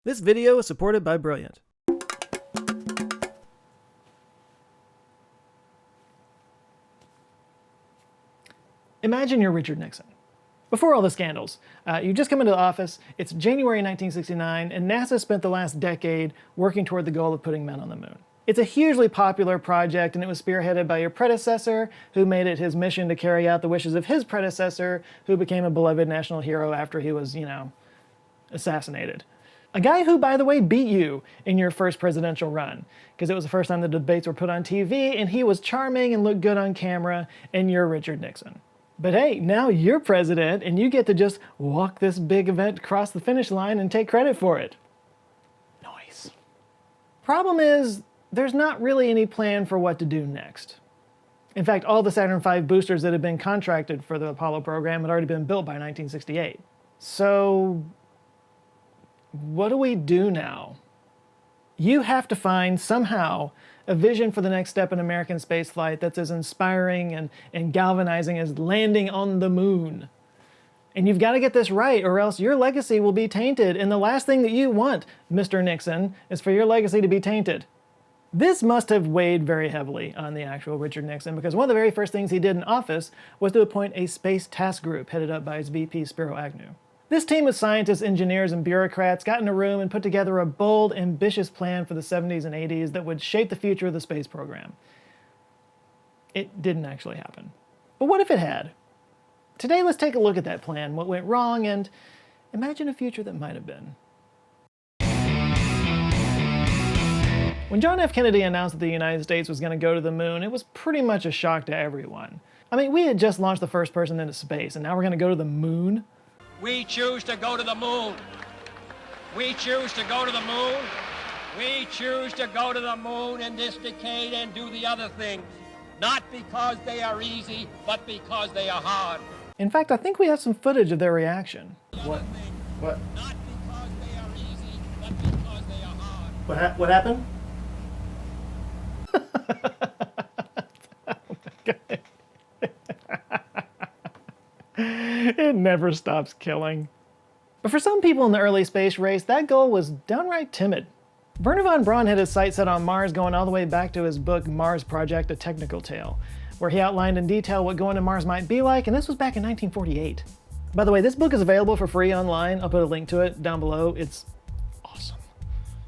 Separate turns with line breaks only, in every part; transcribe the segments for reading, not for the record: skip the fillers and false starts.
This video is supported by Brilliant. Imagine you're Richard Nixon. Before all the scandals, you've just come into the office, it's January 1969, and NASA spent the last decade working toward the goal of putting men on the moon. It's a hugely popular project, and it was spearheaded by your predecessor, who made it his mission to carry out the wishes of his predecessor, who became a beloved national hero after he was, assassinated. A guy who, by the way, beat you in your first presidential run, because it was the first time the debates were put on TV, and he was charming and looked good on camera, and you're Richard Nixon. But hey, now you're president, and you get to just walk this big event across the finish line and take credit for it. Nice. Problem is, there's not really any plan for what to do next. In fact, all the Saturn V boosters that had been contracted for the Apollo program had already been built by 1968. So, what do we do now? You have to find, somehow, a vision for the next step in American spaceflight that's as inspiring and galvanizing as landing on the moon. And you've got to get this right, or else your legacy will be tainted, and the last thing that you want, Mr. Nixon, is for your legacy to be tainted. This must have weighed very heavily on the actual Richard Nixon, because one of the very first things he did in office was to appoint a space task group headed up by his VP, Spiro Agnew. This team of scientists, engineers, and bureaucrats got in a room and put together a bold, ambitious plan for the 70s and 80s that would shape the future of the space program. It didn't actually happen. But what if it had? Today, let's take a look at that plan, what went wrong, and imagine a future that might have been. When John F. Kennedy announced that the United States was going to go to the moon, it was pretty much a shock to everyone. I mean, we had just launched the first person into space, and now we're going to go to the moon?
We choose to go to the moon. We choose to go to the moon. We choose to go to the moon in this decade and do the other things. Not because they are easy, but because they are hard.
In fact, I think we have some footage of their reaction. What?
Not because they are easy, but because they are hard.
What happened? It never stops killing. But for some people in the early space race, that goal was downright timid. Wernher von Braun had his sights set on Mars going all the way back to his book Mars Project: A Technical Tale, where he outlined in detail what going to Mars might be like, and this was back in 1948. By the way, this book is available for free online. I'll put a link to it down below. It's awesome.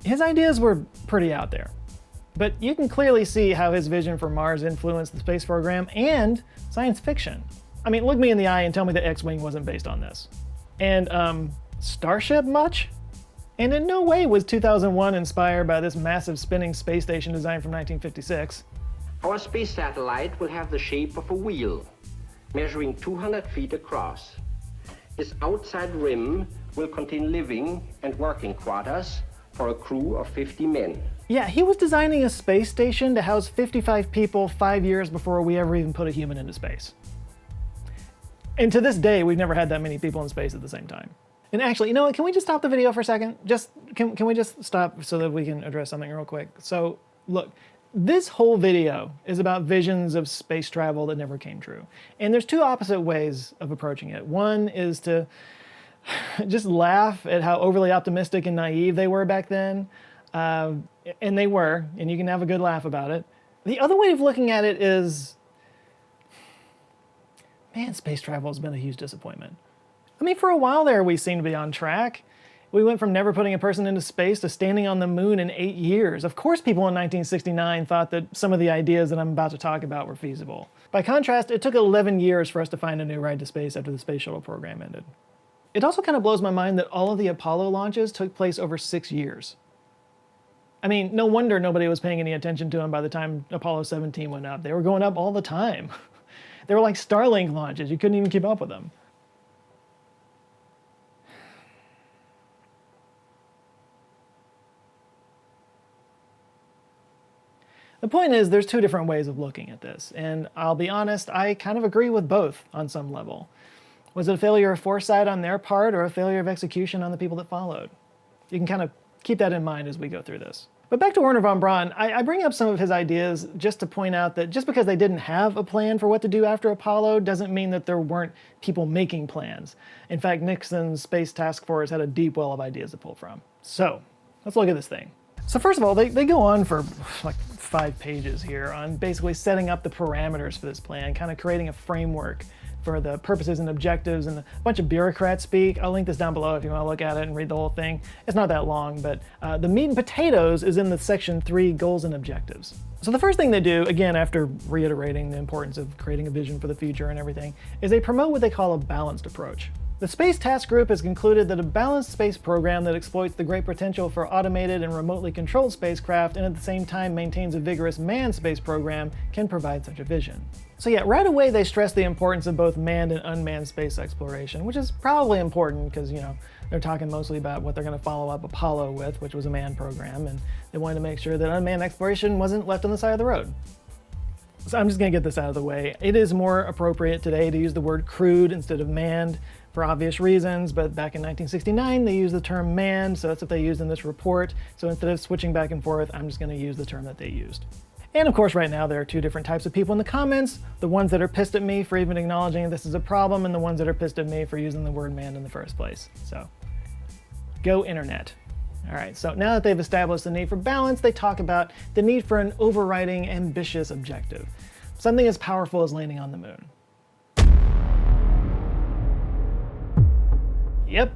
His ideas were pretty out there, but you can clearly see how his vision for Mars influenced the space program and science fiction. I mean, look me in the eye and tell me that X-Wing wasn't based on this. And, Starship much? And in no way was 2001 inspired by this massive spinning space station designed from 1956.
Our space satellite will have the shape of a wheel, measuring 200 feet across. Its outside rim will contain living and working quarters for a crew of 50 men.
Yeah, he was designing a space station to house 55 people 5 years before we ever even put a human into space. And to this day, we've never had that many people in space at the same time. And actually, you know what, can we just stop the video for a second? Can we just stop so that we can address something real quick? So, look, this whole video is about visions of space travel that never came true. And there's two opposite ways of approaching it. One is to just laugh at how overly optimistic and naive they were back then. And they were, and you can have a good laugh about it. The other way of looking at it is, man, space travel has been a huge disappointment. I mean, for a while there, we seemed to be on track. We went from never putting a person into space to standing on the moon in 8 years. Of course, people in 1969 thought that some of the ideas that I'm about to talk about were feasible. By contrast, it took 11 years for us to find a new ride to space after the space shuttle program ended. It also kind of blows my mind that all of the Apollo launches took place over 6 years. I mean, no wonder nobody was paying any attention to them by the time Apollo 17 went up. They were going up all the time. They were like Starlink launches. You couldn't even keep up with them. The point is, there's two different ways of looking at this, and I'll be honest, I kind of agree with both on some level. Was it a failure of foresight on their part, or a failure of execution on the people that followed? You can kind of keep that in mind as we go through this. But back to Wernher von Braun, I bring up some of his ideas just to point out that just because they didn't have a plan for what to do after Apollo doesn't mean that there weren't people making plans. In fact, Nixon's Space Task Force had a deep well of ideas to pull from. So let's look at this thing. So first of all, they go on for like 5 pages here on basically setting up the parameters for this plan, kind of creating a framework for the purposes and objectives, and a bunch of bureaucrat speak. I'll link this down below if you want to look at it and read the whole thing. It's not that long, but the meat and potatoes is in the section 3, goals and objectives. So the first thing they do, again, after reiterating the importance of creating a vision for the future and everything, is they promote what they call a balanced approach. The Space Task Group has concluded that a balanced space program that exploits the great potential for automated and remotely controlled spacecraft and at the same time maintains a vigorous manned space program can provide such a vision. So yeah, right away they stress the importance of both manned and unmanned space exploration, which is probably important because, you know, they're talking mostly about what they're going to follow up Apollo with, which was a manned program, and they wanted to make sure that unmanned exploration wasn't left on the side of the road. So I'm just going to get this out of the way. It is more appropriate today to use the word crewed instead of manned for obvious reasons, but back in 1969 they used the term manned, so that's what they used in this report. So instead of switching back and forth, I'm just going to use the term that they used. And of course right now there are 2 different types of people in the comments, the ones that are pissed at me for even acknowledging this is a problem, and the ones that are pissed at me for using the word manned in the first place. So go internet. All right, so now that they've established the need for balance, they talk about the need for an overriding ambitious objective, something as powerful as landing on the moon. Yep,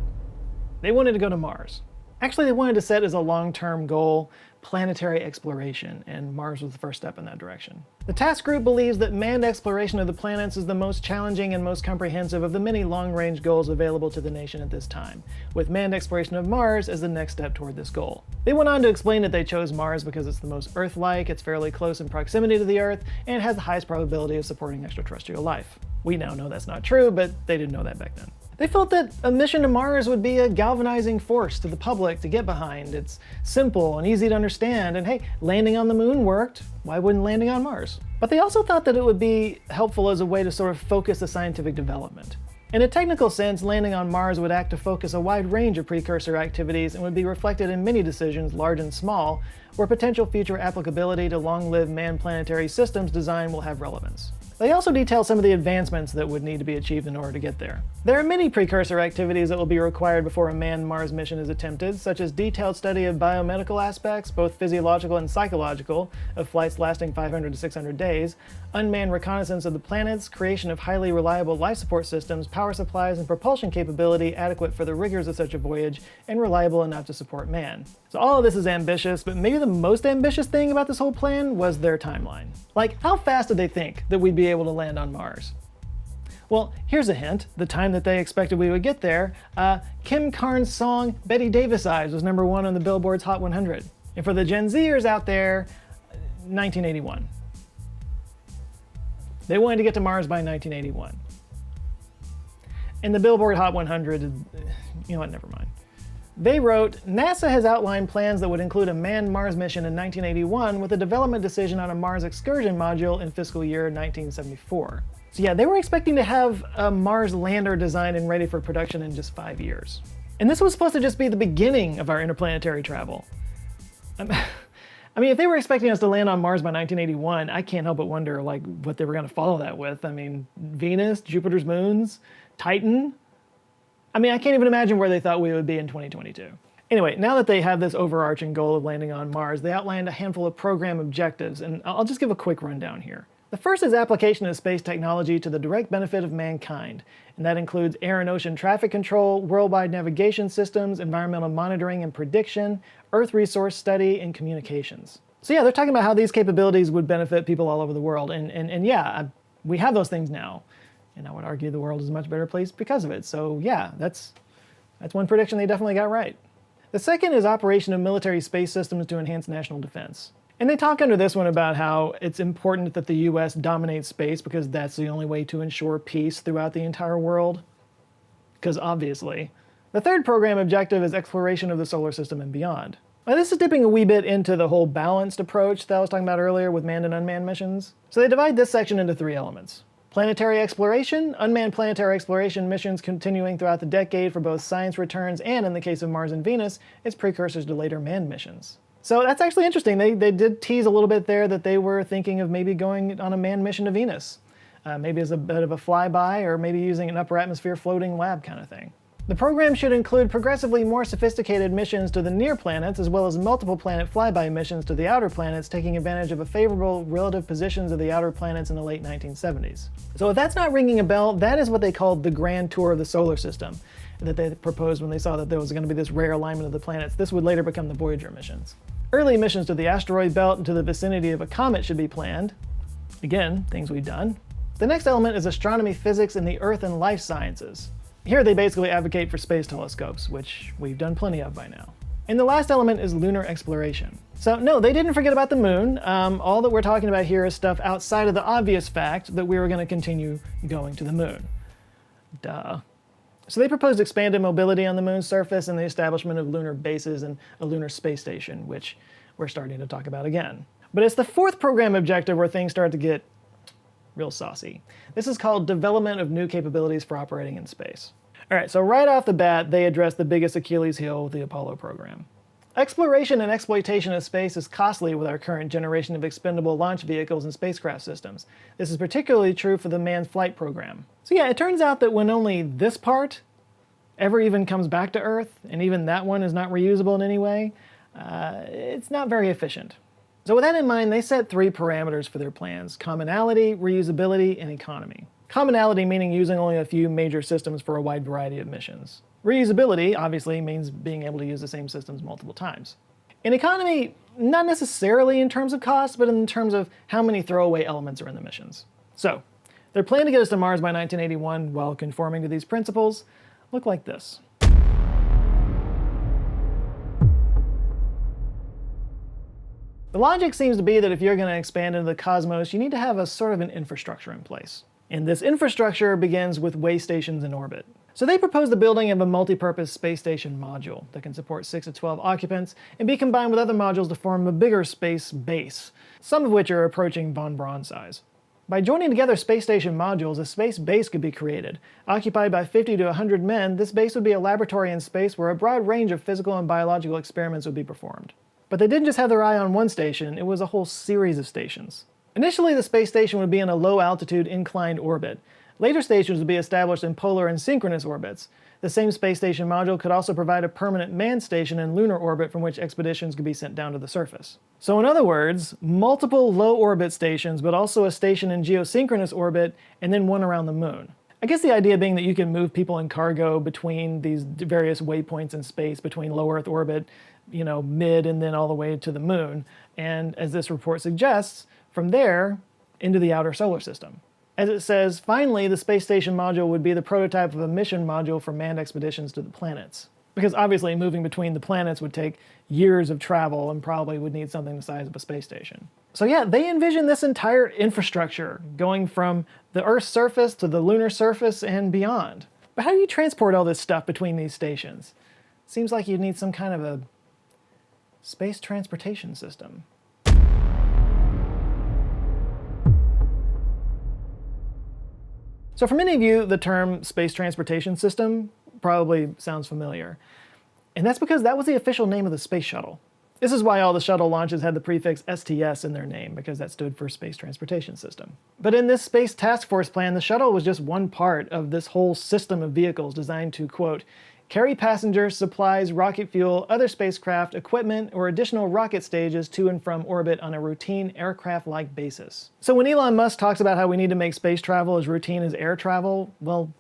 they wanted to go to Mars. Actually, they wanted to set as a long-term goal planetary exploration, and Mars was the first step in that direction. The task group believes that manned exploration of the planets is the most challenging and most comprehensive of the many long-range goals available to the nation at this time, with manned exploration of Mars as the next step toward this goal. They went on to explain that they chose Mars because it's the most Earth-like, it's fairly close in proximity to the Earth, and it has the highest probability of supporting extraterrestrial life. We now know that's not true, but they didn't know that back then. They felt that a mission to Mars would be a galvanizing force to the public to get behind. It's simple and easy to understand, and hey, landing on the moon worked. Why wouldn't landing on Mars? But they also thought that it would be helpful as a way to sort of focus the scientific development. In a technical sense, landing on Mars would act to focus a wide range of precursor activities and would be reflected in many decisions, large and small, where potential future applicability to long-lived manned planetary systems design will have relevance. They also detail some of the advancements that would need to be achieved in order to get there. There are many precursor activities that will be required before a manned Mars mission is attempted, such as detailed study of biomedical aspects, both physiological and psychological, of flights lasting 500 to 600 days, unmanned reconnaissance of the planets, creation of highly reliable life support systems, power supplies, and propulsion capability adequate for the rigors of such a voyage, and reliable enough to support man. So all of this is ambitious, but maybe the most ambitious thing about this whole plan was their timeline. Like, how fast did they think that we'd be able to land on Mars? Well, here's a hint. The time that they expected we would get there, Kim Carnes' song Betty Davis Eyes was #1 on the Billboard's Hot 100. And for the Gen Zers out there, 1981. They wanted to get to Mars by 1981. And the Billboard Hot 100, you know what, never mind. They wrote, NASA has outlined plans that would include a manned Mars mission in 1981 with a development decision on a Mars excursion module in fiscal year 1974. So yeah, they were expecting to have a Mars lander designed and ready for production in just 5 years. And this was supposed to just be the beginning of our interplanetary travel. I mean, if they were expecting us to land on Mars by 1981, I can't help but wonder like what they were going to follow that with. I mean, Venus, Jupiter's moons, Titan. I mean, I can't even imagine where they thought we would be in 2022. Anyway, now that they have this overarching goal of landing on Mars, they outlined a handful of program objectives, and I'll just give a quick rundown here. The first is application of space technology to the direct benefit of mankind, and that includes air and ocean traffic control, worldwide navigation systems, environmental monitoring and prediction, Earth resource study, and communications. So yeah, they're talking about how these capabilities would benefit people all over the world, and yeah, we have those things now. And I would argue the world is a much better place because of it. So yeah, that's one prediction they definitely got right. The second is operation of military space systems to enhance national defense. And they talk under this one about how it's important that the US dominates space because that's the only way to ensure peace throughout the entire world. Because obviously. The third program objective is exploration of the solar system and beyond. Now, this is dipping a wee bit into the whole balanced approach that I was talking about earlier with manned and unmanned missions. So they divide this section into 3 elements. Planetary exploration, unmanned planetary exploration missions continuing throughout the decade for both science returns and, in the case of Mars and Venus, its precursors to later manned missions. So that's actually interesting. They did tease a little bit there that they were thinking of maybe going on a manned mission to Venus. Maybe as a bit of a flyby, or maybe using an upper atmosphere floating lab kind of thing. The program should include progressively more sophisticated missions to the near planets, as well as multiple planet flyby missions to the outer planets, taking advantage of a favorable relative positions of the outer planets in the late 1970s. So if that's not ringing a bell, that is what they called the Grand Tour of the Solar System, that they proposed when they saw that there was going to be this rare alignment of the planets. This would later become the Voyager missions. Early missions to the asteroid belt and to the vicinity of a comet should be planned. Again, things we've done. The next element is astronomy, physics, and the Earth and life sciences. Here they basically advocate for space telescopes, which we've done plenty of by now. And the last element is lunar exploration. So no, they didn't forget about the moon. All that we're talking about here is stuff outside of the obvious fact that we were going to continue going to the moon. Duh. So they proposed expanded mobility on the moon's surface and the establishment of lunar bases and a lunar space station, which we're starting to talk about again. But it's the fourth program objective where things start to get real saucy. This is called development of new capabilities for operating in space. All right, so right off the bat, they address the biggest Achilles heel with the Apollo program. Exploration and exploitation of space is costly with our current generation of expendable launch vehicles and spacecraft systems. This is particularly true for the manned flight program. So yeah, it turns out that when only this part ever even comes back to Earth, and even that one is not reusable in any way, it's not very efficient. So with that in mind, they set 3 parameters for their plans: commonality, reusability, and economy. Commonality meaning using only a few major systems for a wide variety of missions. Reusability obviously means being able to use the same systems multiple times. And economy, not necessarily in terms of cost, but in terms of how many throwaway elements are in the missions. So, their plan to get us to Mars by 1981 while conforming to these principles look like this. The logic seems to be that if you're going to expand into the cosmos, you need to have a sort of an infrastructure in place. And this infrastructure begins with way stations in orbit. So they propose the building of a multi-purpose space station module that can support 6 to 12 occupants and be combined with other modules to form a bigger space base, some of which are approaching von Braun size. By joining together space station modules, a space base could be created. Occupied by 50 to 100 men, this base would be a laboratory in space where a broad range of physical and biological experiments would be performed. But they didn't just have their eye on one station, it was a whole series of stations. Initially, the space station would be in a low-altitude inclined orbit. Later stations would be established in polar and synchronous orbits. The same space station module could also provide a permanent manned station in lunar orbit from which expeditions could be sent down to the surface. So in other words, multiple low-orbit stations, but also a station in geosynchronous orbit, and then one around the moon. I guess the idea being that you can move people and cargo between these various waypoints in space, between low Earth orbit, mid and then all the way to the moon. And as this report suggests, from there into the outer solar system. As it says, finally, the space station module would be the prototype of a mission module for manned expeditions to the planets. Because obviously moving between the planets would take years of travel and probably would need something the size of a space station. So yeah, they envision this entire infrastructure going from the Earth's surface to the lunar surface and beyond. But how do you transport all this stuff between these stations? Seems like you'd need some kind of a space transportation system. So for many of you, the term space transportation system probably sounds familiar. And that's because that was the official name of the space shuttle. This is why all the shuttle launches had the prefix STS in their name, because that stood for Space Transportation System. But in this Space Task Force plan, the shuttle was just one part of this whole system of vehicles designed to, quote, carry passengers, supplies, rocket fuel, other spacecraft, equipment, or additional rocket stages to and from orbit on a routine aircraft-like basis. So when Elon Musk talks about how we need to make space travel as routine as air travel, well,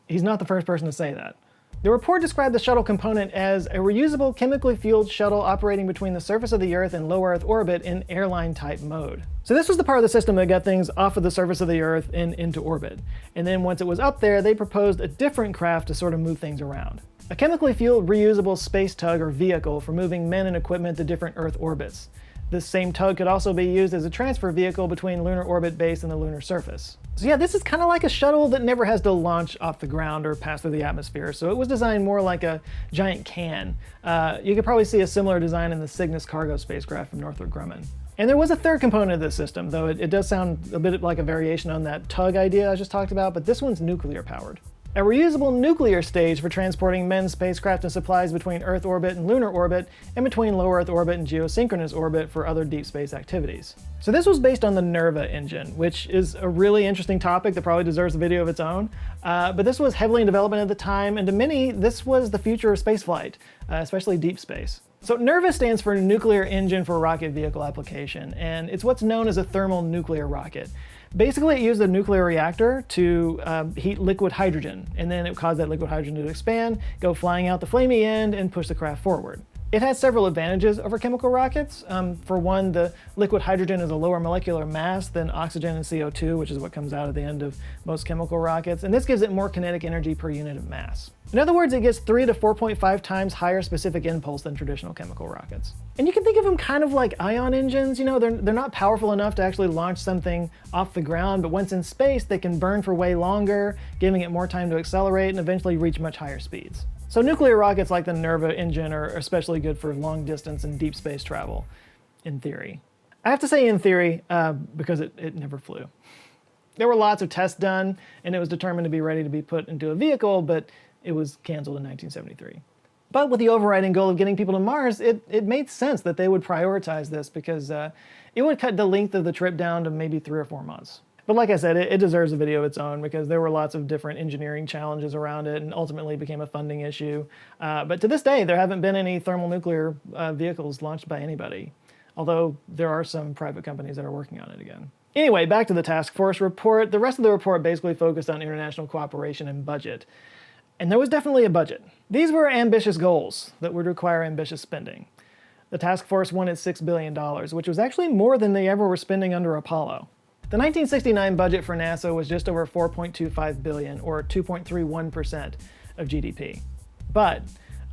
he's not the first person to say that. The report described the shuttle component as a reusable, chemically fueled shuttle operating between the surface of the Earth and low Earth orbit in airline-type mode. So this was the part of the system that got things off of the surface of the Earth and into orbit. And then once it was up there, they proposed a different craft to sort of move things around. A chemically fueled, reusable space tug or vehicle for moving men and equipment to different Earth orbits. This same tug could also be used as a transfer vehicle between lunar orbit base and the lunar surface. So yeah, this is kind of like a shuttle that never has to launch off the ground or pass through the atmosphere, so it was designed more like a giant can. You could probably see a similar design in the Cygnus cargo spacecraft from Northrop Grumman. And there was a third component of this system, though it does sound a bit like a variation on that tug idea I just talked about, but this one's nuclear powered. a reusable nuclear stage for transporting men's spacecraft and supplies between Earth orbit and lunar orbit, and between low Earth orbit and geosynchronous orbit for other deep space activities. So this was based on the Nerva engine, which is a really interesting topic that probably deserves a video of its own. But this was heavily in development at the time, and to many, this was the future of spaceflight, especially deep space. So Nerva stands for Nuclear Engine for Rocket Vehicle Application, and it's what's known as a thermal nuclear rocket. Basically, it used a nuclear reactor to heat liquid hydrogen, and then it caused that liquid hydrogen to expand, go flying out the flamey end, and push the craft forward. It has several advantages over chemical rockets. For one, the liquid hydrogen is a lower molecular mass than oxygen and CO2, which is what comes out at the end of most chemical rockets, and this gives it more kinetic energy per unit of mass. In other words, it gets 3 to 4.5 times higher specific impulse than traditional chemical rockets. And you can think of them kind of like ion engines. You know, they're not powerful enough to actually launch something off the ground, but once in space, they can burn for way longer, giving it more time to accelerate and eventually reach much higher speeds. So nuclear rockets like the Nerva engine are especially good for long distance and deep space travel, in theory. I have to say in theory, because it never flew. There were lots of tests done, and it was determined to be ready to be put into a vehicle, but it was canceled in 1973. But with the overriding goal of getting people to Mars, it made sense that they would prioritize this because it would cut the length of the trip down to maybe 3 or 4 months. But like I said, it deserves a video of its own because there were lots of different engineering challenges around it and ultimately became a funding issue. But to this day, there haven't been any thermonuclear vehicles launched by anybody, although there are some private companies that are working on it again. Anyway, back to the task force report. The rest of the report basically focused on international cooperation and budget. And there was definitely a budget. These were ambitious goals that would require ambitious spending. The task force wanted $6 billion, which was actually more than they ever were spending under Apollo. The 1969 budget for NASA was just over $4.25 billion, or 2.31% of GDP. But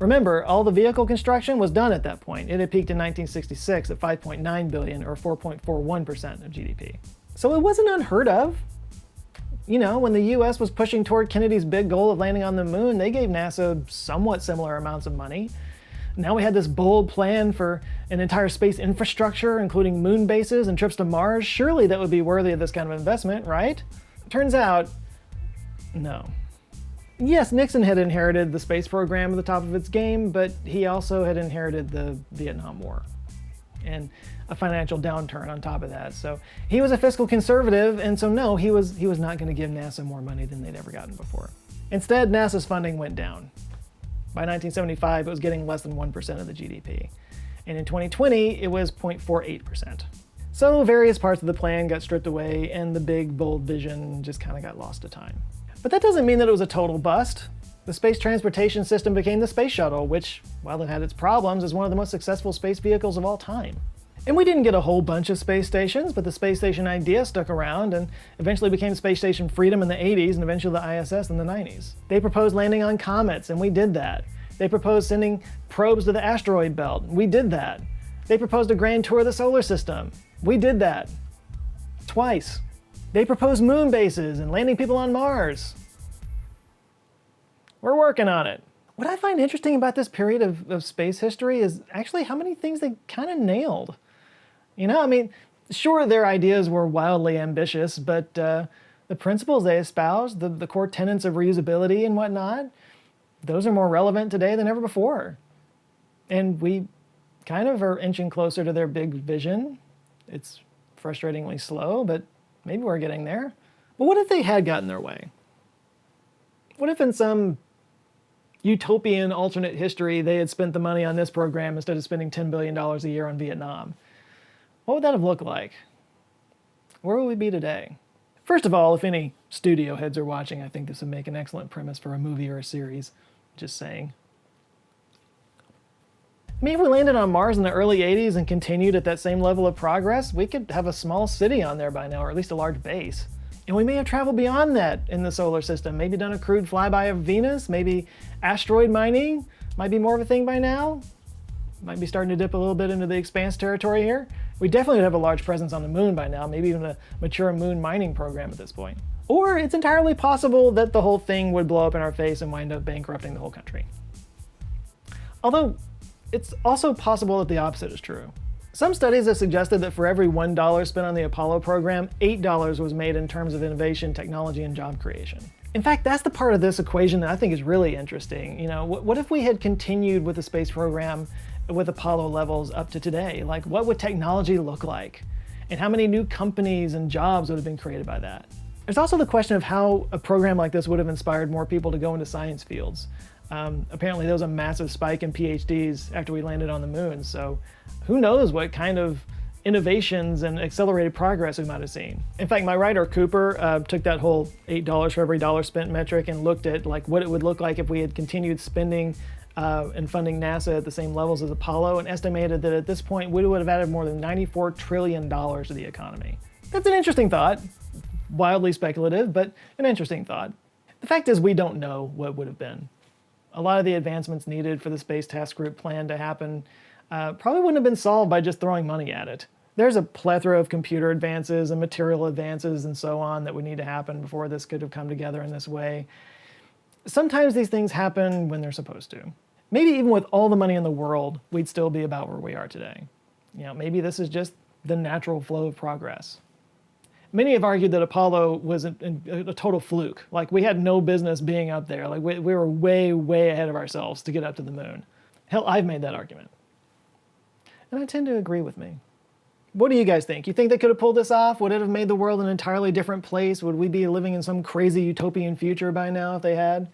remember, all the vehicle construction was done at that point. It had peaked in 1966 at $5.9 billion, or 4.41% of GDP. So it wasn't unheard of. You know, when the US was pushing toward Kennedy's big goal of landing on the moon, they gave NASA somewhat similar amounts of money. Now we had this bold plan for an entire space infrastructure, including moon bases and trips to Mars. Surely that would be worthy of this kind of investment, right? Turns out, no. Yes, Nixon had inherited the space program at the top of its game, but he also had inherited the Vietnam War and a financial downturn on top of that. So he was a fiscal conservative, and so no, he was not going to give NASA more money than they'd ever gotten before. Instead, NASA's funding went down. By 1975, it was getting less than 1% of the GDP. And in 2020, it was 0.48%. So various parts of the plan got stripped away, and the big, bold vision just kind of got lost to time. But that doesn't mean that it was a total bust. The space transportation system became the space shuttle, which, while it had its problems, is one of the most successful space vehicles of all time. And we didn't get a whole bunch of space stations, but the space station idea stuck around and eventually became Space Station Freedom in the 80s and eventually the ISS in the 90s. They proposed landing on comets, and we did that. They proposed sending probes to the asteroid belt. We did that. They proposed a grand tour of the solar system. We did that. Twice. They proposed moon bases and landing people on Mars. We're working on it. What I find interesting about this period of space history is actually how many things they kind of nailed. You know, I mean, sure, their ideas were wildly ambitious, but the principles they espoused, the core tenets of reusability and whatnot, those are more relevant today than ever before. And we kind of are inching closer to their big vision. It's frustratingly slow, but maybe we're getting there. But what if they had gotten their way? What if in some utopian alternate history they had spent the money on this program instead of spending $10 billion a year on Vietnam? What would that have looked like? Where would we be today? First of all, if any studio heads are watching, I think this would make an excellent premise for a movie or a series. Just saying. I mean, if we landed on Mars in the early 80s and continued at that same level of progress, we could have a small city on there by now, or at least a large base. And we may have traveled beyond that in the solar system, maybe done a crude flyby of Venus, maybe asteroid mining might be more of a thing by now. Might be starting to dip a little bit into the expanse territory here. We definitely would have a large presence on the moon by now, maybe even a mature moon mining program at this point. Or it's entirely possible that the whole thing would blow up in our face and wind up bankrupting the whole country. Although, it's also possible that the opposite is true. Some studies have suggested that for every $1 spent on the Apollo program, $8 was made in terms of innovation, technology, and job creation. In fact, that's the part of this equation that I think is really interesting. You know, what if we had continued with the space program with Apollo levels up to today? Like, what would technology look like? And how many new companies and jobs would have been created by that? There's also the question of how a program like this would have inspired more people to go into science fields. Apparently there was a massive spike in PhDs after we landed on the moon, so who knows what kind of innovations and accelerated progress we might have seen. In fact, my writer Cooper took that whole $8 for every dollar spent metric and looked at like what it would look like if we had continued spending and funding NASA at the same levels as Apollo, and estimated that at this point we would have added more than $94 trillion to the economy. That's an interesting thought. Wildly speculative, but an interesting thought. The fact is we don't know what would have been. A lot of the advancements needed for the Space Task Group plan to happen probably wouldn't have been solved by just throwing money at it. There's a plethora of computer advances and material advances and so on that would need to happen before this could have come together in this way. Sometimes these things happen when they're supposed to. Maybe even with all the money in the world, we'd still be about where we are today. You know, maybe this is just the natural flow of progress. Many have argued that Apollo was a total fluke. Like, we had no business being up there. Like, we were way, way ahead of ourselves to get up to the moon. Hell, I've made that argument. And I tend to agree with me. What do you guys think? You think they could have pulled this off? Would it have made the world an entirely different place? Would we be living in some crazy utopian future by now if they had?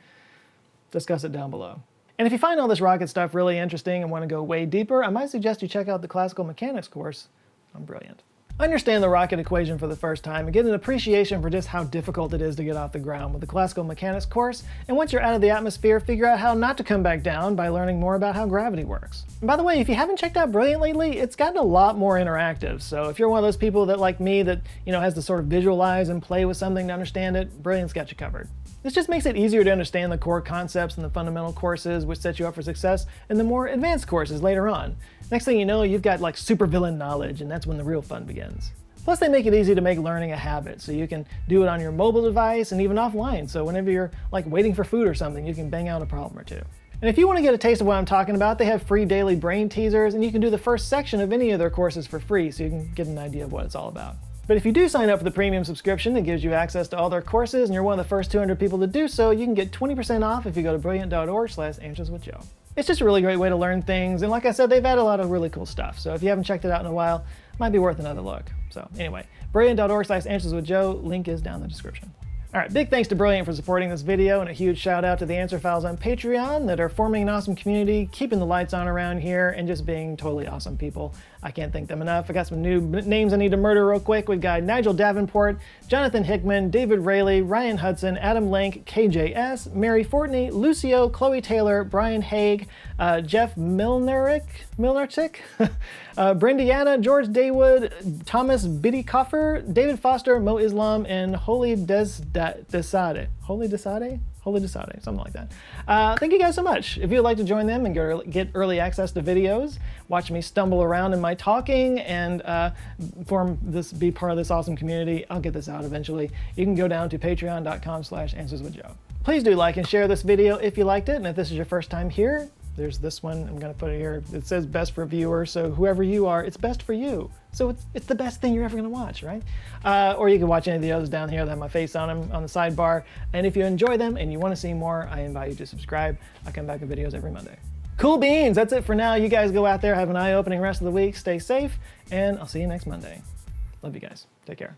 Discuss it down below. And if you find all this rocket stuff really interesting and want to go way deeper, I might suggest you check out the classical mechanics course on Brilliant. Understand the rocket equation for the first time and get an appreciation for just how difficult it is to get off the ground with the classical mechanics course, and once you're out of the atmosphere, figure out how not to come back down by learning more about how gravity works. And by the way, if you haven't checked out Brilliant lately, it's gotten a lot more interactive, so if you're one of those people that, like me, that has to sort of visualize and play with something to understand it, Brilliant's got you covered. This just makes it easier to understand the core concepts in the fundamental courses, which set you up for success in the more advanced courses later on. Next thing you know, you've got like supervillain knowledge, and that's when the real fun begins. Plus, they make it easy to make learning a habit, so you can do it on your mobile device and even offline, so whenever you're like waiting for food or something, you can bang out a problem or two. And if you want to get a taste of what I'm talking about, they have free daily brain teasers, and you can do the first section of any of their courses for free, so you can get an idea of what it's all about. But if you do sign up for the premium subscription, it gives you access to all their courses, and you're one of the first 200 people to do so, you can get 20% off if you go to brilliant.org/answerswithjoe. It's just a really great way to learn things, and like I said, they've added a lot of really cool stuff, so if you haven't checked it out in a while, it might be worth another look. So anyway, brilliant.org/answerswithjoe, link is down in the description. All right, big thanks to Brilliant for supporting this video, and a huge shout out to the Answer Files on Patreon that are forming an awesome community, keeping the lights on around here, and just being totally awesome people. I can't thank them enough. I got some new names I need to murder real quick. We've got Nigel Davenport, Jonathan Hickman, David Rayleigh, Ryan Hudson, Adam Lank, KJS, Mary Fortney, Lucio, Chloe Taylor, Brian Haig, Jeff Milnarczyk, Brendiana, George Daywood, Thomas Biddycoffer, David Foster, Mo Islam, and Holy Desade, something like that. Thank you guys so much. If you'd like to join them and get early access to videos, watch me stumble around in my talking, and be part of this awesome community, I'll get this out eventually. You can go down to patreon.com/answerswithjoe. Please do like and share this video if you liked it, and if this is your first time here, there's this one, I'm gonna put it here. It says best for viewer, so whoever you are, it's best for you. So it's the best thing you're ever gonna watch, right? Or you can watch any of the others down here that have my face on them on the sidebar. And if you enjoy them and you wanna see more, I invite you to subscribe. I come back with videos every Monday. Cool beans, that's it for now. You guys go out there, have an eye-opening rest of the week, stay safe, and I'll see you next Monday. Love you guys, take care.